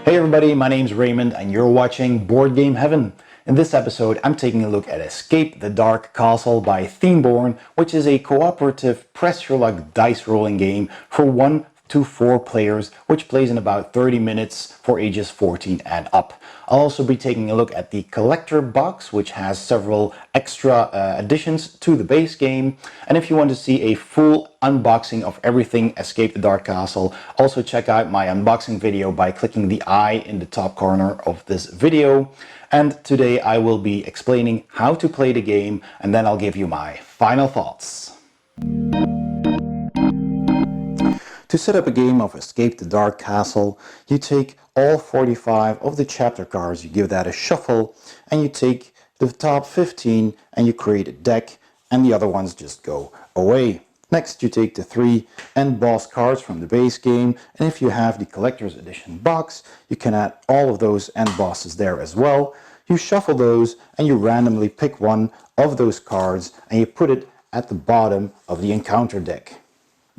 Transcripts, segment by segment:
Hey everybody, my name's Raymond and you're watching Board Game Heaven. In this episode, I'm taking a look at Escape the Dark Castle by Themeborne, which is a cooperative press your luck dice rolling game for 1 to 4 players, which plays in about 30 minutes for ages 14 and up. I'll also be taking a look at the collector box, which has several extra additions to the base game. And if you want to see a full unboxing of everything Escape the Dark Castle, also check out my unboxing video by clicking the I in the top corner of this video. And today I will be explaining how to play the game, and then I'll give you my final thoughts. To set up a game of Escape the Dark Castle, you take all 45 of the chapter cards, you give that a shuffle, and you take the top 15 and you create a deck, and the other ones just go away. Next, you take the 3 end boss cards from the base game, and if you have the collector's edition box, you can add all of those end bosses there as well. You shuffle those and you randomly pick one of those cards and you put it at the bottom of the encounter deck.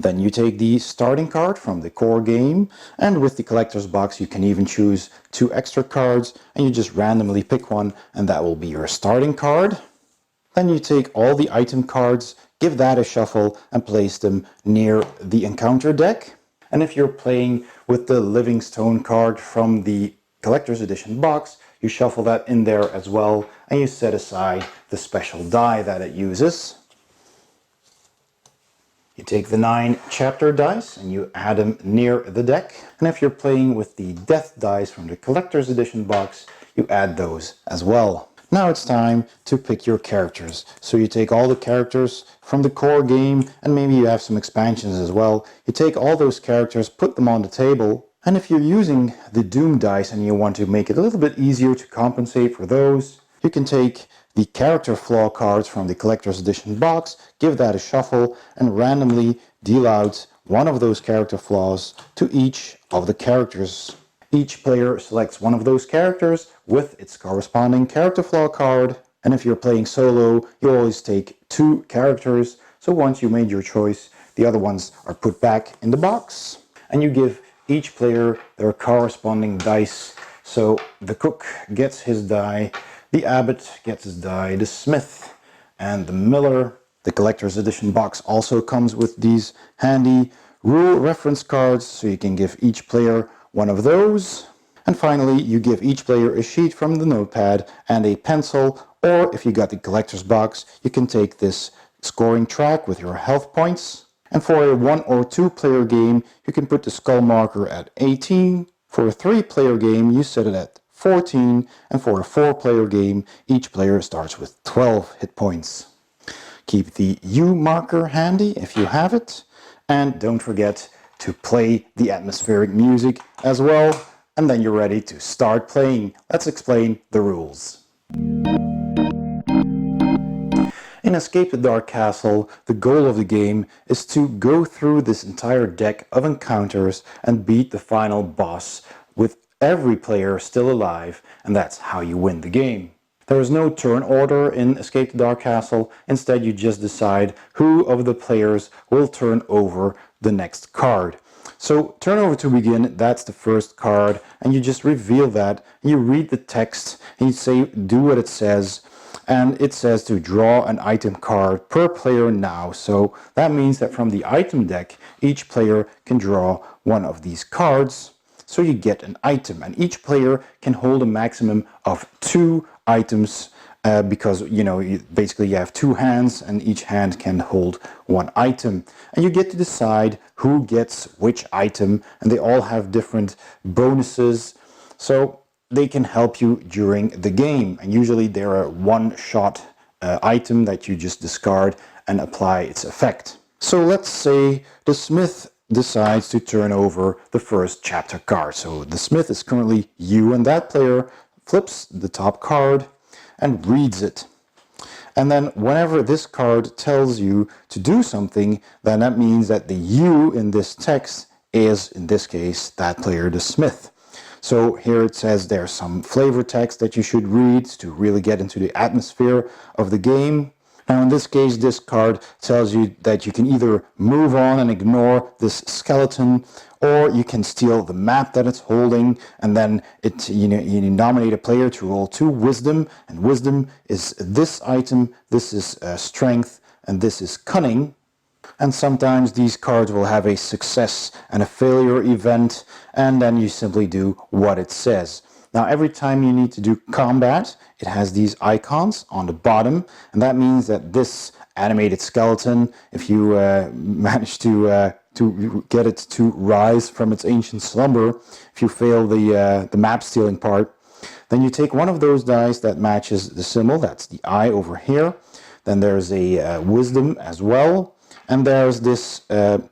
Then you take the starting card from the core game, and with the collector's box you can even choose 2 extra cards, and you just randomly pick one and that will be your starting card. Then you take all the item cards, give that a shuffle and place them near the encounter deck. And if you're playing with the Livingstone card from the collector's edition box, you shuffle that in there as well, and you set aside the special die that it uses. You take the 9 chapter dice and you add them near the deck. And if you're playing with the death dice from the collector's edition box, you add those as well. Now it's time to pick your characters. So you take all the characters from the core game, and maybe you have some expansions as well. You take all those characters, put them on the table, and if you're using the Doom dice and you want to make it a little bit easier to compensate for those, you can take the character flaw cards from the collector's edition box, give that a shuffle, and randomly deal out one of those character flaws to each of the characters. Each player selects one of those characters with its corresponding character flaw card, and if you're playing solo, you always take 2 characters, so once you made your choice, the other ones are put back in the box, and you give each player their corresponding dice. So the cook gets his die, the abbot gets his die, the smith and the miller. The collector's edition box also comes with these handy rule reference cards, so you can give each player one of those. And finally, you give each player a sheet from the notepad and a pencil, or if you got the collector's box, you can take this scoring track with your health points. And for a 1 or 2 player game, you can put the skull marker at 18. For a 3 player game, you set it at 14, and for a 4 player game, each player starts with 12 hit points. Keep the U marker handy if you have it, and don't forget to play the atmospheric music as well, and then you're ready to start playing. Let's explain the rules. In Escape the Dark Castle, the goal of the game is to go through this entire deck of encounters and beat the final boss with every player still alive, and that's how you win the game. There is no turn order in Escape the Dark Castle. Instead, you just decide who of the players will turn over the next card. So turn over to begin, that's the first card, and you just reveal that, and you read the text, and you say, do what it says, and it says to draw an item card per player now. So that means that from the item deck, each player can draw one of these cards. So you get an item, and each player can hold a maximum of 2 items because basically you have 2 hands and each hand can hold 1 item, and you get to decide who gets which item, and they all have different bonuses, so they can help you during the game, and usually they're a one-shot item that you just discard and apply its effect. So let's say the smith decides to turn over the first chapter card. So the smith is currently you, and that player flips the top card and reads it. And then whenever this card tells you to do something, then that means that the you in this text is, in this case, that player, the smith. So here it says there's some flavor text that you should read to really get into the atmosphere of the game. Now in this case, this card tells you that you can either move on and ignore this skeleton, or you can steal the map that it's holding, and then you nominate a player to roll 2 wisdom, and wisdom is this item, this is strength, and this is cunning. And sometimes these cards will have a success and a failure event, and then you simply do what it says. Now every time you need to do combat, it has these icons on the bottom, and that means that this animated skeleton, if you manage to get it to rise from its ancient slumber, if you fail the map stealing part, then you take one of those dice that matches the symbol, that's the eye over here. Then there's a wisdom as well, and there's this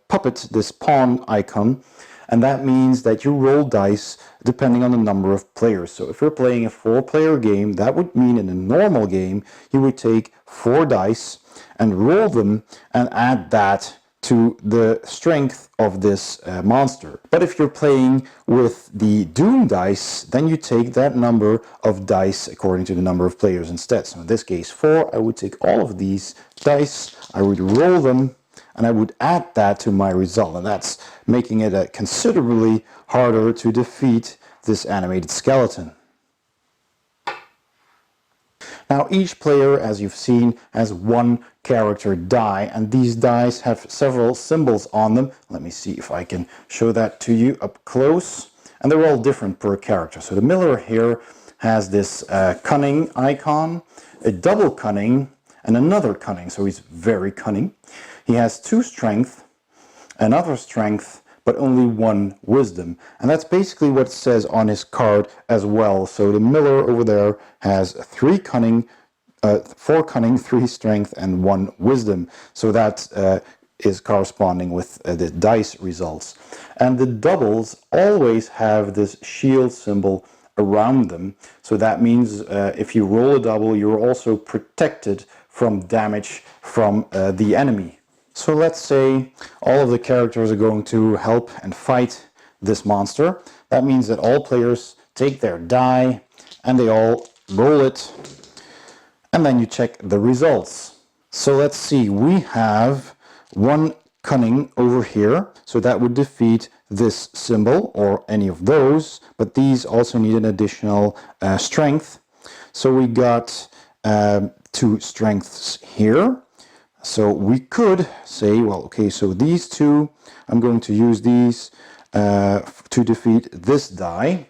puppet, this pawn icon, and that means that you roll dice depending on the number of players. So if you're playing a 4-player game, that would mean in a normal game you would take 4 dice and roll them and add that to the strength of this monster. But if you're playing with the Doom dice, then you take that number of dice according to the number of players instead. So in this case 4, I would take all of these dice, I would roll them, and I would add that to my result, and that's making it considerably harder to defeat this animated skeleton. Now each player, as you've seen, has 1 character die, and these dice have several symbols on them. Let me see if I can show that to you up close, and they're all different per character. So the miller here has this cunning icon, a double cunning, and another cunning, so he's very cunning. He has 2 strength, another strength, but only 1 wisdom. And that's basically what it says on his card as well. So the miller over there has 3 cunning, 4 cunning, 3 strength, and 1 wisdom. So that is corresponding with the dice results. And the doubles always have this shield symbol around them. So that means if you roll a double, you're also protected from damage from the enemy. So let's say all of the characters are going to help and fight this monster. That means that all players take their die and they all roll it, and then you check the results. So let's see, we have 1 cunning over here, so that would defeat this symbol or any of those, but these also need an additional strength. So we got 2 strengths here. So we could say, well, okay, so these 2, I'm going to use these to defeat this die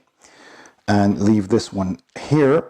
and leave this one here.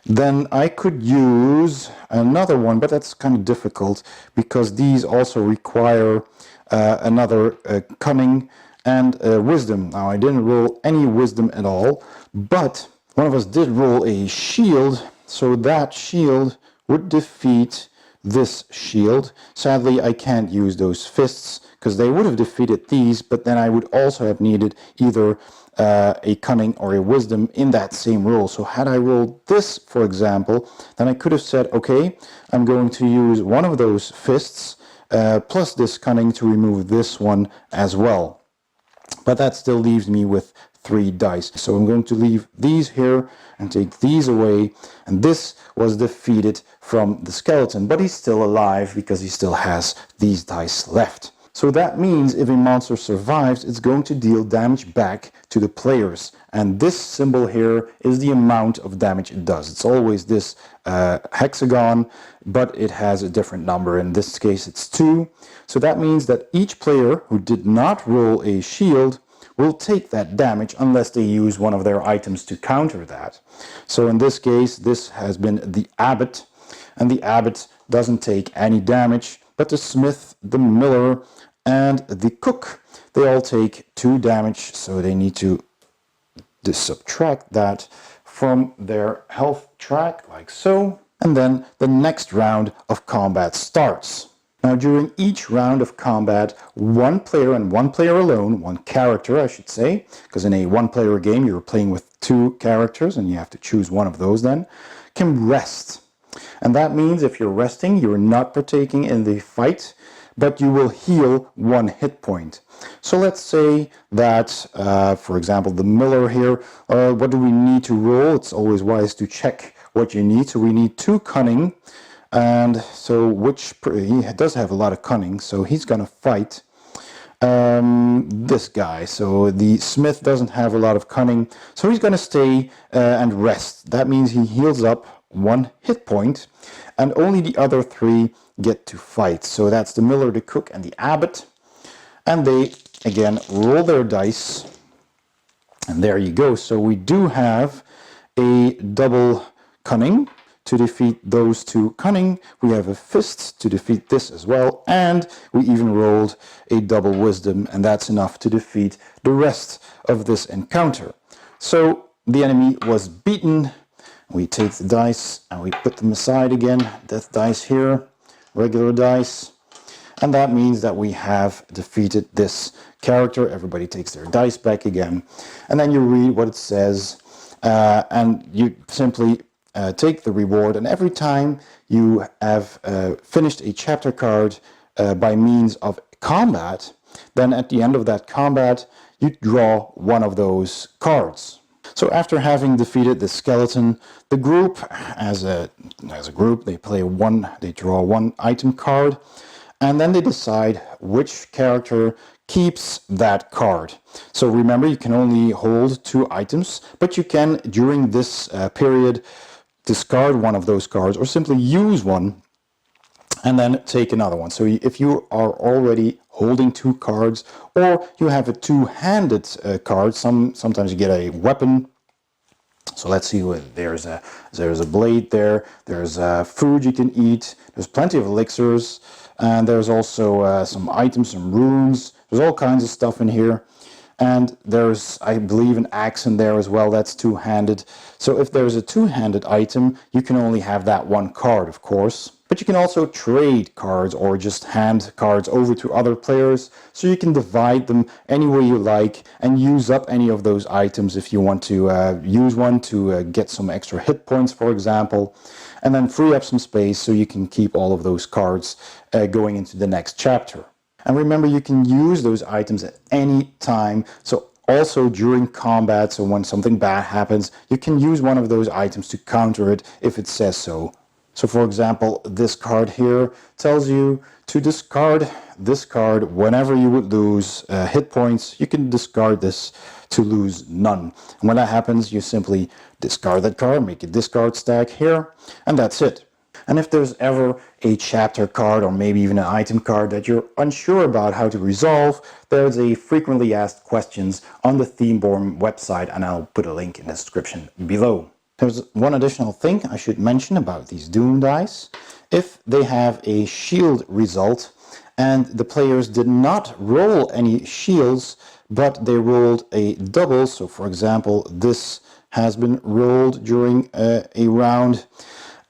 Then I could use another one, but that's kind of difficult because these also require another cunning and wisdom. Now I didn't roll any wisdom at all, but one of us did roll a shield, so that shield would defeat this shield. Sadly, I can't use those fists because they would have defeated these, but then I would also have needed either a cunning or a wisdom in that same roll. So had I rolled this, for example, then I could have said, okay, I'm going to use one of those fists plus this cunning to remove this one as well. But that still leaves me with 3 dice. So I'm going to leave these here and take these away, and this was defeated from the skeleton, but he's still alive because he still has these dice left. So that means if a monster survives, it's going to deal damage back to the players, and this symbol here is the amount of damage it does. It's always this hexagon, but it has a different number. In this case it's 2. So that means that each player who did not roll a shield will take that damage unless they use one of their items to counter that. So in this case, this has been the abbot, and the abbot doesn't take any damage, but the smith, the miller, and the cook, they all take 2 damage, so they need to subtract that from their health track, like so. And then the next round of combat starts. Now during each round of combat, 1 player and 1 player alone, 1 character I should say, because in a 1-player game you're playing with 2 characters and you have to choose one of those then, can rest. And that means if you're resting, you're not partaking in the fight, but you will heal 1 hit point. So let's say that, for example, the miller here, what do we need to roll? It's always wise to check what you need. So we need 2 cunning, And so he does have a lot of cunning, so he's gonna fight this guy. So the smith doesn't have a lot of cunning, so he's gonna stay and rest. That means he heals up 1 hit point, and only the other 3 get to fight. So that's the miller, the cook, and the abbot. And they again roll their dice, and there you go. So we do have a double cunning to defeat those 2 cunning. We have a fist to defeat this as well, and we even rolled a double wisdom, and that's enough to defeat the rest of this encounter. So the enemy was beaten. We take the dice and we put them aside again. Death dice here, regular dice. And that means that we have defeated this character. Everybody takes their dice back again. And then you read what it says, and you simply take the reward. And every time you have finished a chapter card by means of combat, then at the end of that combat, you draw one of those cards. So after having defeated the skeleton, the group, as a group, they draw 1 item card. And then they decide which character keeps that card. So remember, you can only hold 2 items, but you can, during this period, discard one of those cards or simply use one and then take another one. So if you are already holding 2 cards, or you have a 2-handed card, sometimes you get a weapon. So let's see, there's a blade there, there's food you can eat, there's plenty of elixirs, and there's also some items, some runes. There's all kinds of stuff in here. And there's, I believe, an axe in there as well. That's 2-handed. So if there's a 2-handed item, you can only have that 1 card, of course. But you can also trade cards or just hand cards over to other players. So you can divide them any way you like and use up any of those items if you want to use one to get some extra hit points, for example. And then free up some space so you can keep all of those cards going into the next chapter. And remember, you can use those items at any time. So also during combat, so when something bad happens, you can use one of those items to counter it if it says so. So for example, this card here tells you to discard this card whenever you would lose hit points. You can discard this to lose none. And when that happens, you simply discard that card, make a discard stack here, and that's it. And if there's ever a chapter card or maybe even an item card that you're unsure about how to resolve, there's a frequently asked questions on the Themeborne website, and I'll put a link in the description below. There's one additional thing I should mention about these Doom dice. If they have a shield result and the players did not roll any shields, but they rolled a double, so for example, this has been rolled during a round,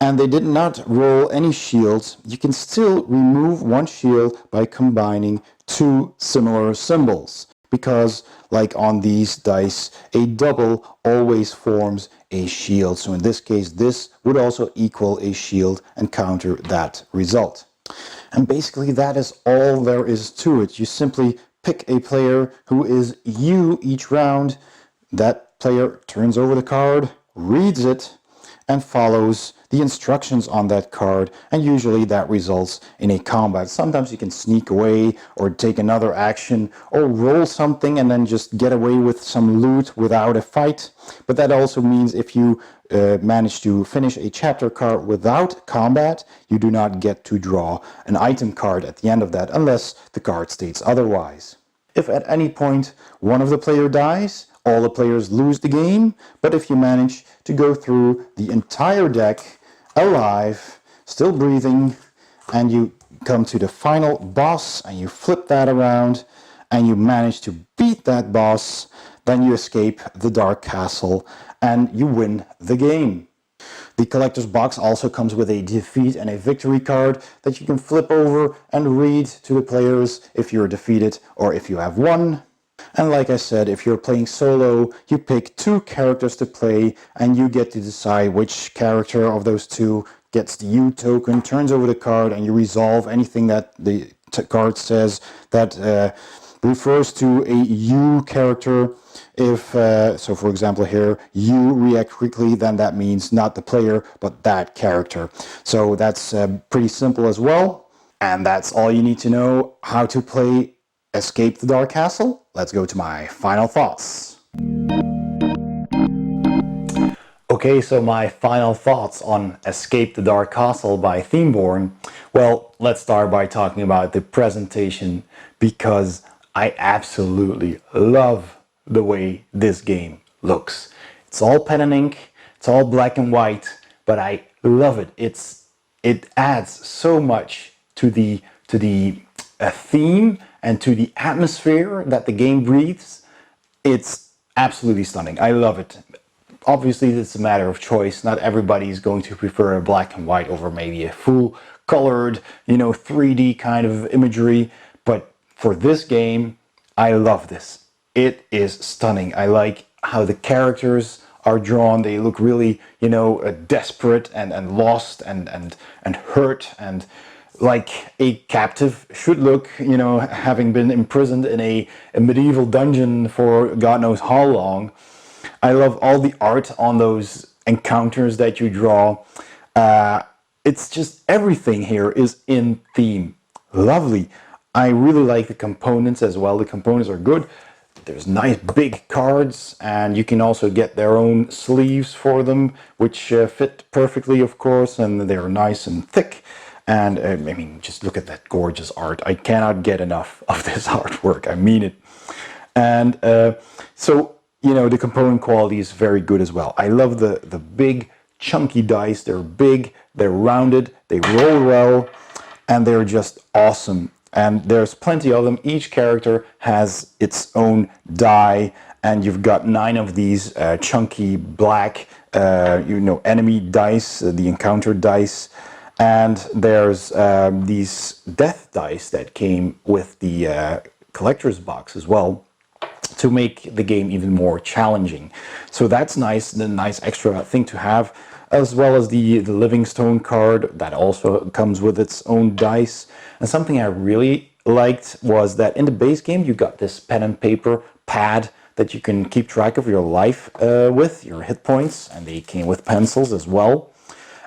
and they did not roll any shields, you can still remove 1 shield by combining 2 similar symbols. Because, like on these dice, a double always forms a shield. So in this case, this would also equal a shield and counter that result. And basically that is all there is to it. You simply pick a player who is you each round. That player turns over the card, reads it, and follows the instructions on that card, and usually that results in a combat. Sometimes you can sneak away or take another action or roll something and then just get away with some loot without a fight. But that also means if you manage to finish a chapter card without combat, you do not get to draw an item card at the end of that unless the card states otherwise. If at any point one of the player dies, all the players lose the game, but if you manage to go through the entire deck alive, still breathing, and you come to the final boss and you flip that around and you manage to beat that boss, then you escape the Dark Castle and you win the game. The collector's box also comes with a defeat and a victory card that you can flip over and read to the players if you're defeated or if you have won. And like I said, if you're playing solo, you pick 2 characters to play and you get to decide which character of those 2 gets the U token, turns over the card, and you resolve anything that the card says that refers to a you character. If so, for example, here you react quickly, then that means not the player but that character. So that's pretty simple as well, and that's all you need to know how to play Escape the Dark Castle. Let's go to my final thoughts. Okay, so my final thoughts on Escape the Dark Castle by Themeborne. Well, let's start by talking about the presentation, because I absolutely love the way this game looks. It's all pen and ink, it's all black and white, but I love it. It adds so much to the theme and to the atmosphere that the game breathes. It's absolutely stunning. I love it. Obviously, it's a matter of choice. Not everybody is going to prefer a black and white over maybe a full colored, 3D kind of imagery. But for this game, I love this. It is stunning. I like how the characters are drawn. They look really, desperate and lost and hurt, and like a captive should look, having been imprisoned in a medieval dungeon for God knows how long. I love all the art on those encounters that you draw. It's just everything here is in theme. Lovely. I really like the components as well. The components are good. There's nice big cards, and you can also get their own sleeves for them, which fit perfectly, of course, and they're nice and thick. And I mean, just look at that gorgeous art. I cannot get enough of this artwork. I mean it. And so, the component quality is very good as well. I love the big chunky dice. They're big, they're rounded, they roll well, and they're just awesome. And there's plenty of them. Each character has its own die, and you've got 9 of these chunky black enemy dice, the encounter dice. And there's these death dice that came with the collector's box as well, to make the game even more challenging. So that's nice, the nice extra thing to have, as well as the Livingstone card that also comes with its own dice. And something I really liked was that in the base game you got this pen and paper pad that you can keep track of your life with, your hit points, and they came with pencils as well.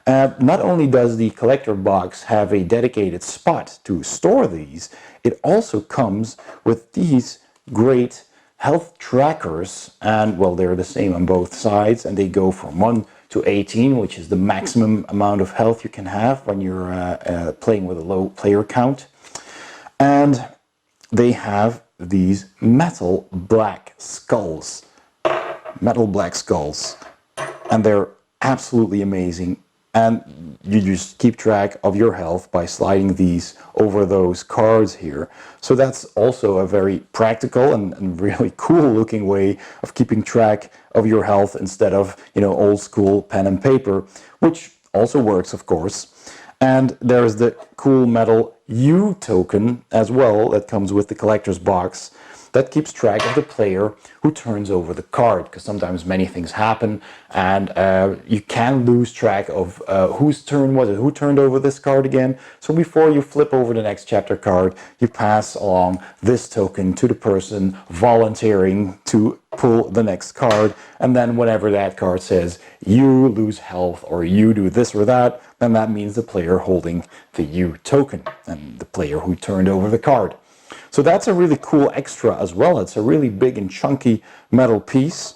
Not only does the collector box have a dedicated spot to store these, it also comes with these great health trackers, and well, they're the same on both sides, and they go from 1 to 18, which is the maximum amount of health you can have when you're playing with a low player count. And they have these metal black skulls, and they're absolutely amazing. And you just keep track of your health by sliding these over those cards here. So that's also a very practical and really cool looking way of keeping track of your health instead of, old school pen and paper, which also works, of course. And there's the cool metal U token as well that comes with the collector's box, that keeps track of the player who turns over the card, because sometimes many things happen, and you can lose track of whose turn was it, who turned over this card again. So before you flip over the next chapter card, you pass along this token to the person volunteering to pull the next card, and then whenever that card says you lose health or you do this or that, then that means the player holding the U token and the player who turned over the card. So that's a really cool extra as well. It's a really big and chunky metal piece.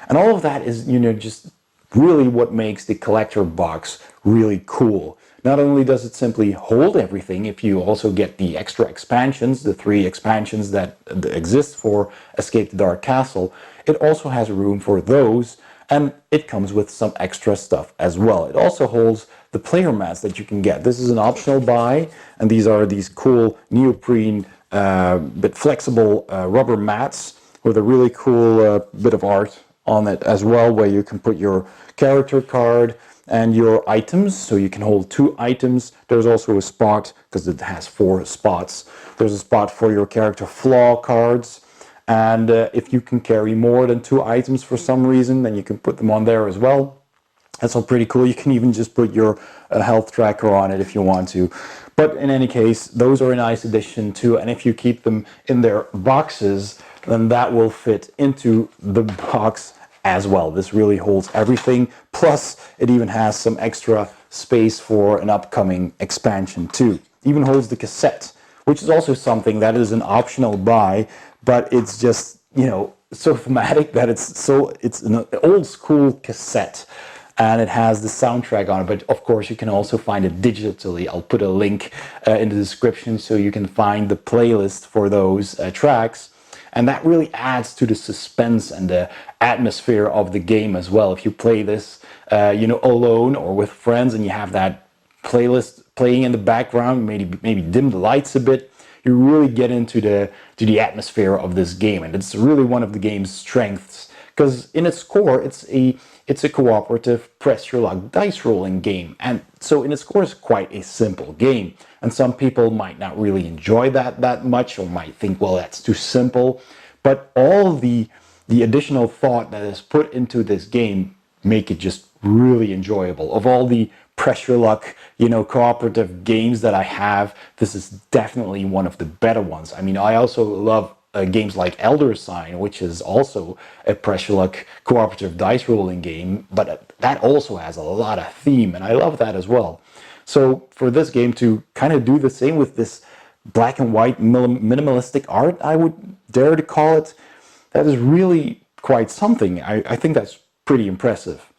And all of that is, just really what makes the collector box really cool. Not only does it simply hold everything, if you also get the extra expansions, the 3 expansions that exist for Escape the Dark Castle, it also has room for those, and it comes with some extra stuff as well. It also holds the player mats that you can get. This is an optional buy, and these are these cool neoprene but flexible rubber mats with a really cool bit of art on it as well, where you can put your character card and your items, so you can hold 2 items. There's also a spot, because it has 4 spots, there's a spot for your character flaw cards, and if you can carry more than 2 items for some reason, then you can put them on there as well. That's all pretty cool. You can even just put your health tracker on it if you want to. But in any case, those are a nice addition too, and if you keep them in their boxes, then that will fit into the box as well. This really holds everything, plus it even has some extra space for an upcoming expansion too. It even holds the cassette, which is also something that is an optional buy, but it's just, you know, so thematic that it's an old school cassette. And it has the soundtrack on it, but of course you can also find it digitally. I'll put a link in the description so you can find the playlist for those tracks. And that really adds to the suspense and the atmosphere of the game as well. If you play this, you know, alone or with friends, and you have that playlist playing in the background, maybe dim the lights a bit, you really get into the atmosphere of this game. And it's really one of the game's strengths, because in its core, it's a cooperative press your luck dice rolling game, and so in its core it's quite a simple game. And some people might not really enjoy that much, or might think, well, that's too simple. But all the additional thought that is put into this game make it just really enjoyable. Of all the pressure luck, you know, cooperative games that I have, this is definitely one of the better ones. I mean, I also love games like Elder Sign, which is also a pressure luck cooperative dice rolling game, but that also has a lot of theme, and I love that as well. So for this game to kind of do the same with this black and white minimalistic art, I would dare to call it, that is really quite something. I think that's pretty impressive.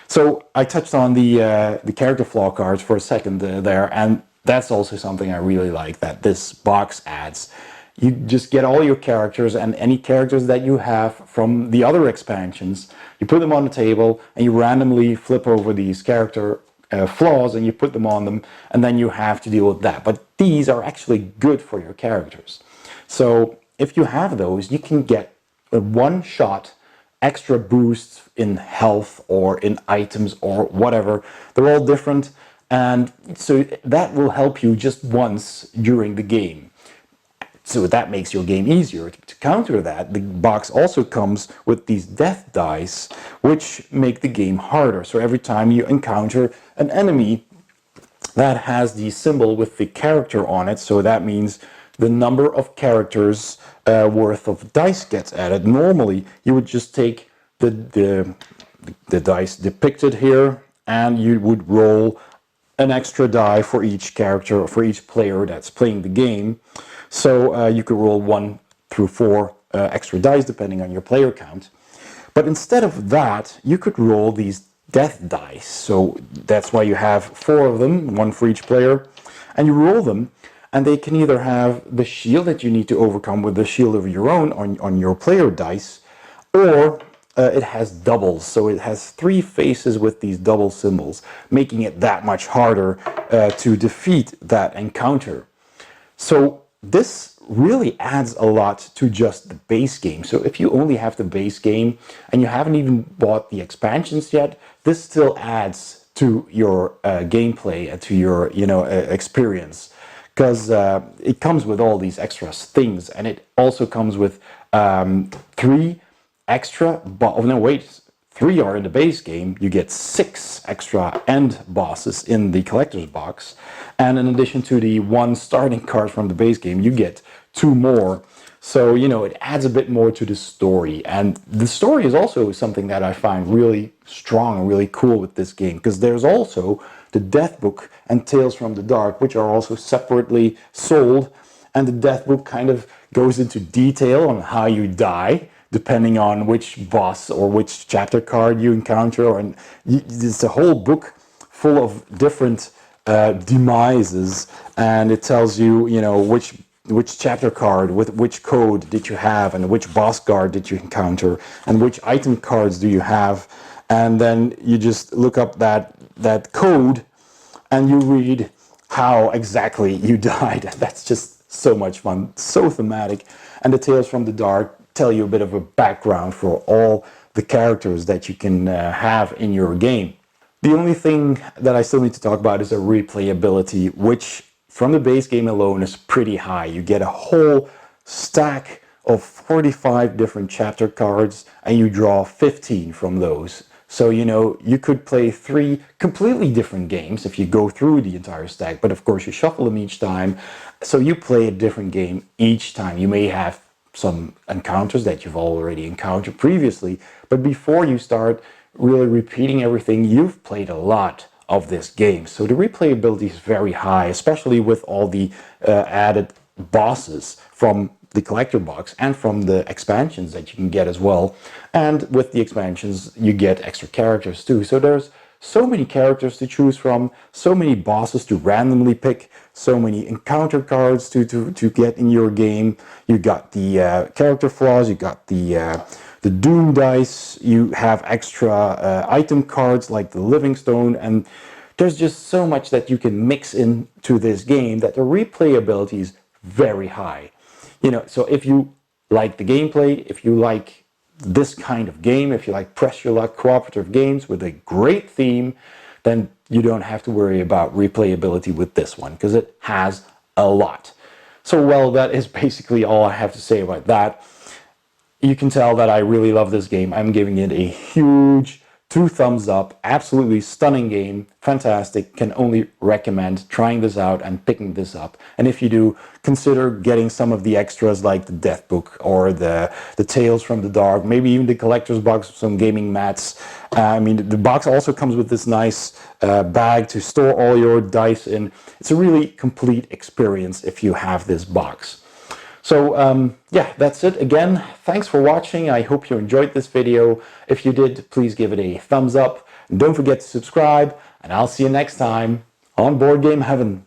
So I touched on the character flaw cards for a second there, and that's also something I really like that this box adds. You just get all your characters and any characters that you have from the other expansions, you put them on the table and you randomly flip over these character flaws and you put them on them, and then you have to deal with that. But these are actually good for your characters. So if you have those, you can get a one-shot extra boosts in health or in items or whatever. They're all different, and so that will help you just once during the game. So that makes your game easier. To counter that, the box also comes with these death dice, which make the game harder. So every time you encounter an enemy that has the symbol with the character on it, so that means the number of characters worth of dice gets added. Normally, you would just take the dice depicted here, and you would roll an extra die for each character, or for each player that's playing the game. So you could roll 1 through 4 extra dice depending on your player count. But instead of that, you could roll these death dice. So that's why you have 4 of them, 1 for each player. And you roll them, and they can either have the shield that you need to overcome with the shield of your own on your player dice, or it has doubles. So it has 3 faces with these double symbols, making it that much harder to defeat that encounter. So this really adds a lot to just the base game. So if you only have the base game and you haven't even bought the expansions yet, this still adds to your gameplay and to your experience, because it comes with all these extra things, and it also comes with 3 extra. Oh no, wait. 3 are in the base game. You get 6 extra end bosses in the collector's box, and in addition to the 1 starting card from the base game, you get 2 more. So it adds a bit more to the story, and the story is also something that I find really strong and really cool with this game, because there's also the Death Book and Tales from the Dark, which are also separately sold, and the Death Book kind of goes into detail on how you die, depending on which boss or which chapter card you encounter. And it's a whole book full of different demises, and it tells you, which chapter card with which code did you have, and which boss guard did you encounter, and which item cards do you have. And then you just look up that code and you read how exactly you died. That's just so much fun, so thematic. And the Tales from the Dark tell you a bit of a background for all the characters that you can have in your game. The only thing that I still need to talk about is the replayability, which from the base game alone is pretty high. You get a whole stack of 45 different chapter cards, and you draw 15 from those. So, you know, you could play 3 completely different games if you go through the entire stack, but of course you shuffle them each time. So you play a different game each time. You may have some encounters that you've already encountered previously, but before you start really repeating everything, you've played a lot of this game. So the replayability is very high, especially with all the added bosses from the collector box and from the expansions that you can get as well. And with the expansions you get extra characters too. So there's so many characters to choose from, so many bosses to randomly pick, so many encounter cards to get in your game. You got the character flaws, you got the Doom dice, you have extra item cards like the Living Stone, and there's just so much that you can mix into this game that the replayability is very high. You know, so if you like the gameplay, if you like this kind of game, if you like press your luck cooperative games with a great theme, then you don't have to worry about replayability with this one, because it has a lot. So, well, that is basically all I have to say about that. You can tell that I really love this game. I'm giving it a huge 2 thumbs up. Absolutely stunning game. Fantastic. Can only recommend trying this out and picking this up. And if you do, consider getting some of the extras like the Death Book or the Tales from the Dark, maybe even the collector's box with some gaming mats. I mean, the box also comes with this nice bag to store all your dice in. It's a really complete experience if you have this box. So yeah, that's it. Again, thanks for watching. I hope you enjoyed this video. If you did, please give it a thumbs up. And don't forget to subscribe, and I'll see you next time on Board Game Heaven.